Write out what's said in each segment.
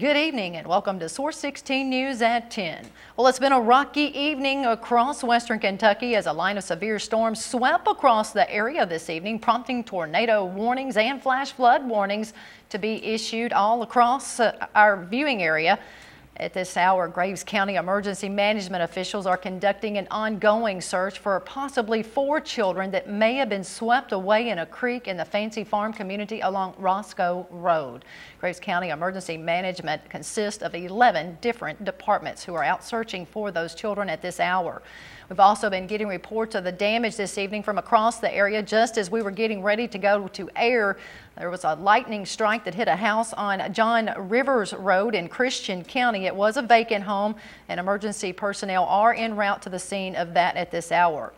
Good evening and welcome to Source 16 News at 10. Well, it's been a rocky evening across western Kentucky as a line of severe storms swept across the area this evening, prompting tornado warnings and flash flood warnings to be issued all across our viewing area. At this hour, Graves County emergency management officials are conducting an ongoing search for possibly 4 children that may have been swept away in a creek in the Fancy Farm community along Roscoe Road. Graves County emergency management consists of 11 different departments who are out searching for those children at this hour. We've also been getting reports of the damage this evening from across the area. Just as we were getting ready to go to air, there was a lightning strike that hit a house on John Rivers Road in Christian County. It was a vacant home, and emergency personnel are en route to the scene of that at this hour.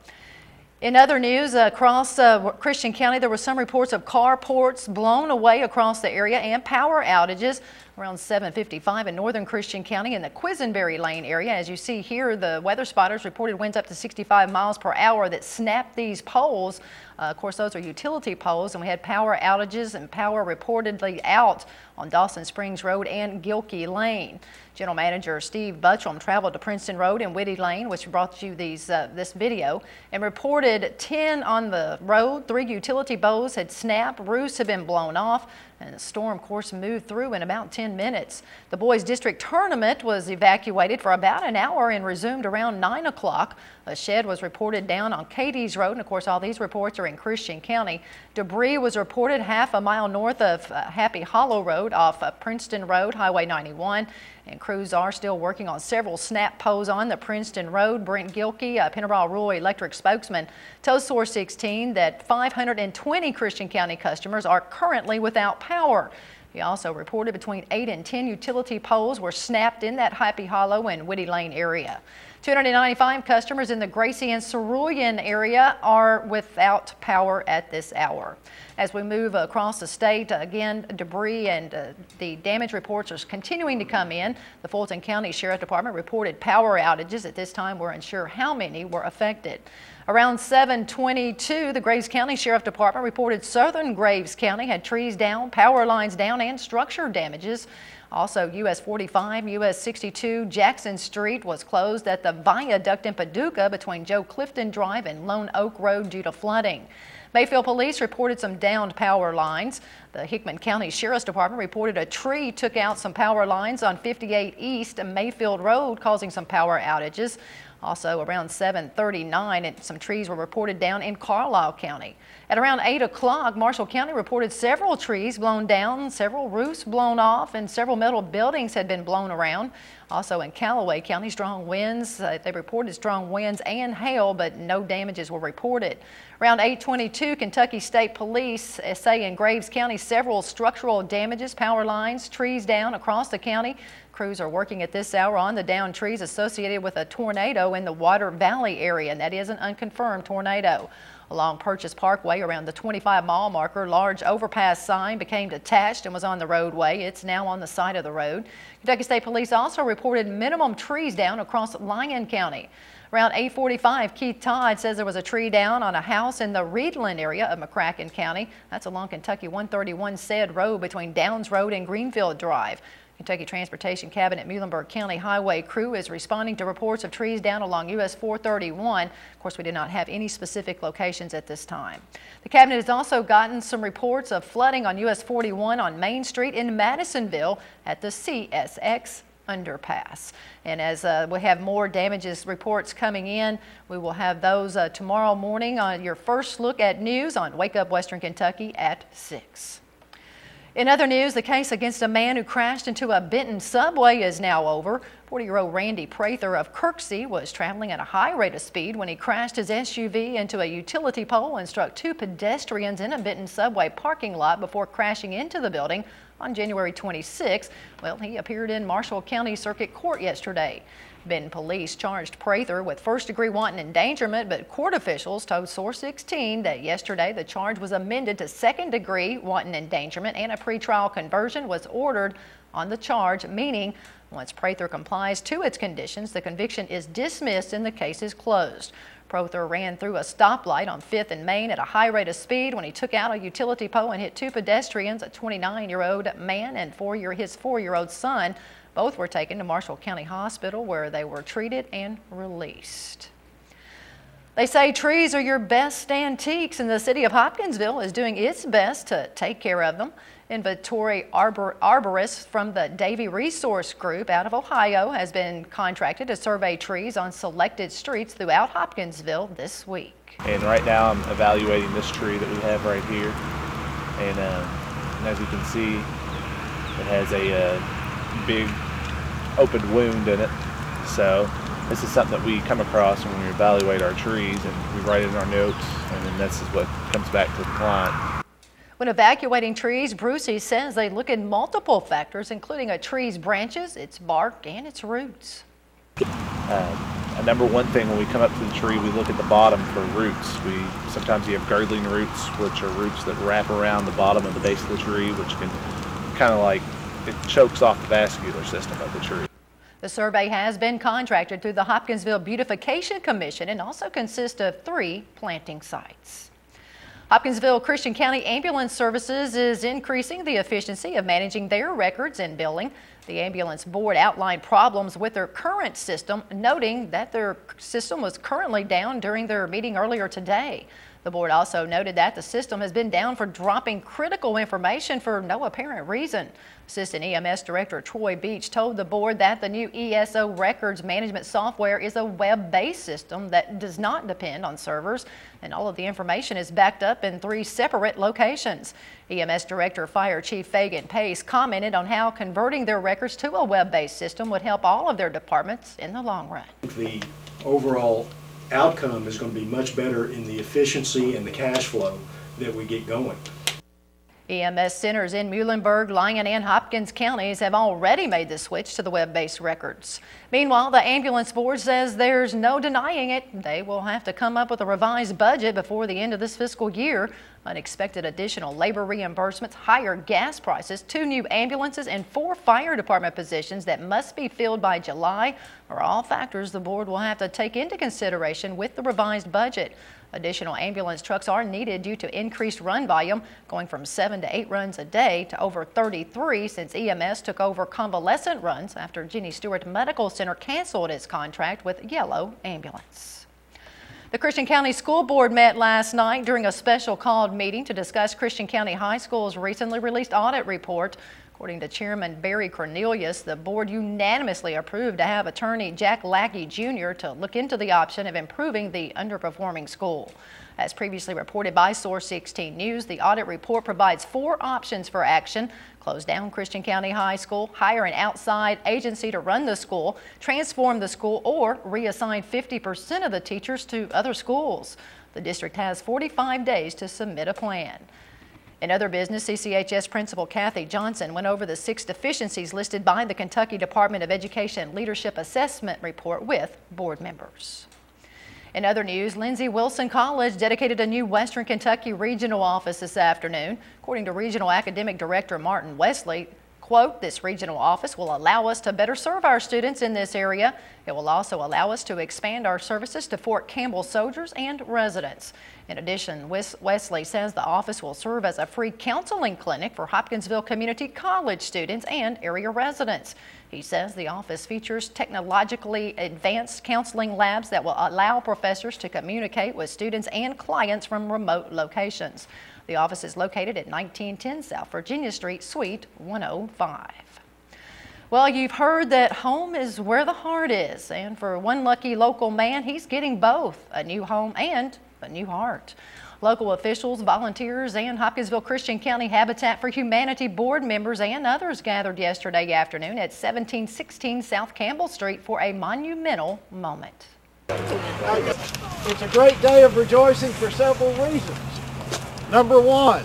In other news, across Christian County, there were some reports of carports blown away across the area and power outages around 7:55 in northern Christian County in the Quisenberry Lane area. As you see here, the weather spotters reported winds up to 65 miles per hour that snapped these poles. Of course, those are utility poles, and we had power outages and power reportedly out on Dawson Springs Road and Gilkey Lane. General Manager Steve Buttram traveled to Princeton Road and Whitty Lane, which brought you this video, and reported 10 on the road. 3 utility poles had snapped, roofs had been blown off, and the storm, of course, moved through in about 10 minutes. The boys district tournament was evacuated for about an hour and resumed around 9 o'clock. A shed was reported down on Katie's Road, and of course all these reports are in Christian County. Debris was reported half a mile north of Happy Hollow Road off Princeton Road, Highway 91, and crews are still working on several snap poles on the Princeton Road. Brent Gilkey, Pennyroyal Rural Electric spokesman, told Source 16 that 520 Christian County customers are currently without power. He also reported between 8 and 10 utility poles were snapped in that Happy Hollow and Whitty Lane area. 295 customers in the Gracie and Cerulean area are without power at this hour. As we move across the state, again, debris and the damage reports are continuing to come in. The Fulton County Sheriff Department reported power outages. At this time, we're unsure how many were affected. Around 7:22, the Graves County Sheriff Department reported southern Graves County had trees down, power lines down, and structure damages. Also, US 45, US 62 Jackson Street was closed at the viaduct in Paducah between Joe Clifton Drive and Lone Oak Road due to flooding. Mayfield Police reported some downed power lines. The Hickman County Sheriff's Department reported a tree took out some power lines on 58 East Mayfield Road, causing some power outages. Also, around 7:39, some trees were reported down in Carlisle County. At around 8 o'clock, Marshall County reported several trees blown down, several roofs blown off, and several metal buildings had been blown around. Also in Callaway County, strong winds. They reported strong winds and hail, but no damages were reported. Around 8:22, Kentucky State Police say in Graves County several structural damages, power lines, trees down across the county. Crews are working at this hour on the downed trees associated with a tornado in the Water Valley area, and that is an unconfirmed tornado. Along Purchase Parkway around the 25-mile marker, large overpass sign became detached and was on the roadway. It's now on the side of the road. Kentucky State Police also reported minimum trees down across Lyon County. Around 8:45, Keith Todd says there was a tree down on a house in the Reedland area of McCracken County. That's along Kentucky 131 Said Road between Downs Road and Greenfield Drive. Kentucky Transportation Cabinet Muhlenberg County Highway crew is responding to reports of trees down along US 431. Of course, we did not have any specific locations at this time. The Cabinet has also gotten some reports of flooding on US 41 on Main Street in Madisonville at the CSX underpass. And as we have more damages reports coming in, we will have those tomorrow morning on your first look at news on Wake Up Western Kentucky at 6. In other news, the case against a man who crashed into a Benton subway is now over. 40-year-old Randy Prather of Kirksey was traveling at a high rate of speed when he crashed his SUV into a utility pole and struck 2 pedestrians in a Benton subway parking lot before crashing into the building on January 26. Well, he appeared in Marshall County Circuit Court yesterday. Benton police charged Prather with first-degree wanton endangerment, but court officials told Source 16 that yesterday the charge was amended to second-degree wanton endangerment and a pretrial conversion was ordered on the charge, meaning Once Prather complies to its conditions, the conviction is dismissed and the case is closed. Prather ran through a stoplight on 5th and Main at a high rate of speed when he took out a utility pole and hit two pedestrians, a 29-year-old man and his 4-year-old son. Both were taken to Marshall County Hospital where they were treated and released. They say trees are your best antiques, and the city of Hopkinsville is doing its best to take care of them. Inventory arborist from the Davie Resource Group out of Ohio has been contracted to survey trees on selected streets throughout Hopkinsville this week. And right now I'm evaluating this tree that we have right here. And as you can see, it has a big open wound in it. So this is something that we come across when we evaluate our trees, and we write it in our notes, and then this is what comes back to the client. When evaluating trees, Brucey says they look at multiple factors, including a tree's branches, its bark, and its roots. Number one thing, when we come up to the tree, we look at the bottom for roots. Sometimes you have girdling roots, which are roots that wrap around the bottom of the base of the tree, which can kind of like, it chokes off the vascular system of the tree. The survey has been contracted through the Hopkinsville Beautification Commission and also consists of 3 planting sites. Hopkinsville Christian County Ambulance Services is increasing the efficiency of managing their records and billing. The ambulance board outlined problems with their current system, noting that their system was currently down during their meeting earlier today. The board also noted that the system has been down for dropping critical information for no apparent reason. Assistant EMS Director Troy Beach told the board that the new ESO records management software is a web-based system that does not depend on servers, and all of the information is backed up in 3 separate locations. EMS Director Fire Chief Fagan Pace commented on how converting their records to a web-based system would help all of their departments in the long run. The overall outcome is going to be much better in the efficiency and the cash flow that we get going. EMS centers in Muhlenberg, Lyon, and Hopkins counties have already made the switch to the web-based records. Meanwhile, the ambulance board says there's no denying it. They will have to come up with a revised budget before the end of this fiscal year. Unexpected additional labor reimbursements, higher gas prices, 2 new ambulances, and 4 fire department positions that must be filled by July are all factors the board will have to take into consideration with the revised budget. Additional ambulance trucks are needed due to increased run volume, going from 7 to 8 runs a day to over 33 since EMS took over convalescent runs after Jenny Stewart Medical Center canceled its contract with Yellow Ambulance. The Christian County School Board met last night during a special called meeting to discuss Christian County High School's recently released audit report. According to Chairman Barry Cornelius, the board unanimously approved to have attorney Jack Lackey Jr. to look into the option of improving the underperforming school. As previously reported by Source16 News, the audit report provides 4 options for action: close down Christian County High School, hire an outside agency to run the school, transform the school, or reassign 50% of the teachers to other schools. The district has 45 days to submit a plan. In other business, CCHS Principal Kathy Johnson went over the 6 deficiencies listed by the Kentucky Department of Education Leadership Assessment Report with board members. In other news, Lindsey Wilson College dedicated a new Western Kentucky regional office this afternoon. According to Regional Academic Director Martin Wesley, quote, "This regional office will allow us to better serve our students in this area. It will also allow us to expand our services to Fort Campbell soldiers and residents." In addition, Wesley says the office will serve as a free counseling clinic for Hopkinsville Community College students and area residents. He says the office features technologically advanced counseling labs that will allow professors to communicate with students and clients from remote locations. The office is located at 1910 South Virginia Street, Suite 105. Well, you've heard that home is where the heart is, and for one lucky local man, he's getting both a new home and a new heart. Local officials, volunteers, and Hopkinsville Christian County Habitat for Humanity board members and others gathered yesterday afternoon at 1716 South Campbell Street for a monumental moment. It's a great day of rejoicing for several reasons. Number one,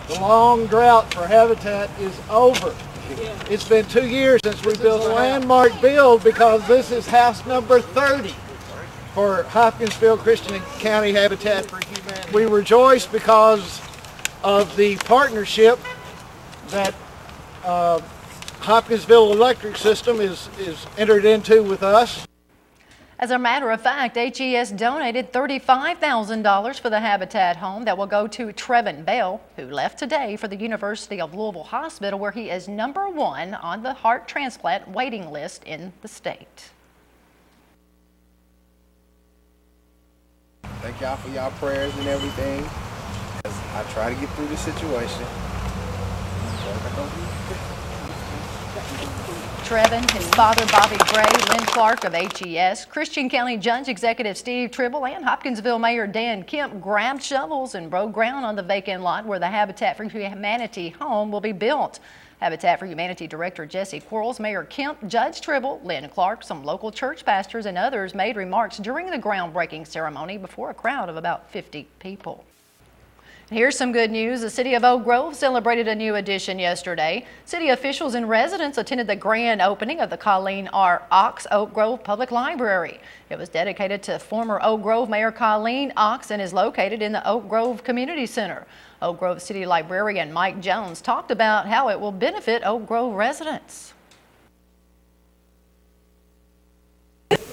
the long drought for Habitat is over. It's been 2 years since we built a landmark build, because this is house number 30 for Hopkinsville Christian County Habitat for Humanity. We rejoice because of the partnership that Hopkinsville Electric System is entered into with us. As a matter of fact, HES donated $35,000 for the Habitat home that will go to Trevin Bell, who left today for the University of Louisville Hospital, where he is #1 on the heart transplant waiting list in the state. Thank y'all for y'all prayers and everything. As I try to get through this situation. Trevin, his father Bobby Gray, Lynn Clark of HES, Christian County Judge Executive Steve Tribble, and Hopkinsville Mayor Dan Kemp grabbed shovels and broke ground on the vacant lot where the Habitat for Humanity home will be built. Habitat for Humanity Director Jesse Quarles, Mayor Kemp, Judge Tribble, Lynn Clark, some local church pastors, and others made remarks during the groundbreaking ceremony before a crowd of about 50 people. Here's some good news. The city of Oak Grove celebrated a new addition yesterday. City officials and residents attended the grand opening of the Colleen R. Ox Oak Grove Public Library. It was dedicated to former Oak Grove Mayor Colleen Ox and is located in the Oak Grove Community Center. Oak Grove City Librarian Mike Jones talked about how it will benefit Oak Grove residents.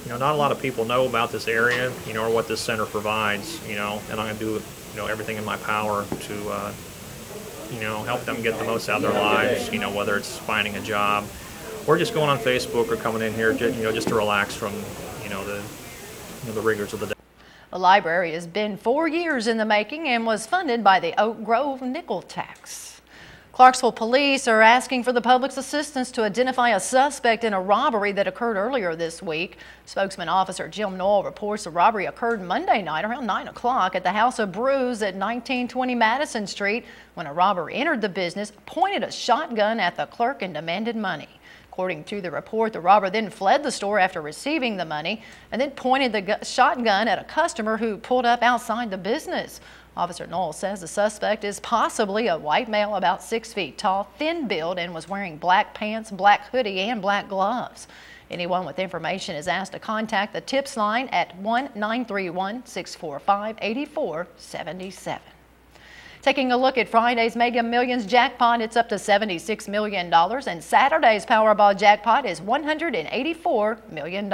Not a lot of people know about this area, or what this center provides, and I'm going to do, everything in my power to, help them get the most out of their lives, whether it's finding a job or just going on Facebook or coming in here, just to relax from, the rigors of the day. The library has been 4 years in the making and was funded by the Oak Grove nickel tax. Clarksville police are asking for the public's assistance to identify a suspect in a robbery that occurred earlier this week. Spokesman Officer Jim Noel reports the robbery occurred Monday night around 9 o'clock at the House of Brews at 1920 Madison Street when a robber entered the business, pointed a shotgun at the clerk, and demanded money. According to the report, the robber then fled the store after receiving the money and then pointed the shotgun at a customer who pulled up outside the business. Officer Noel says the suspect is possibly a white male about 6 feet tall, thin build, and was wearing black pants, black hoodie, and black gloves. Anyone with information is asked to contact the TIPS line at 1-931-645-8477. Taking a look at Friday's Mega Millions jackpot, it's up to $76 million, and Saturday's Powerball jackpot is $184 million.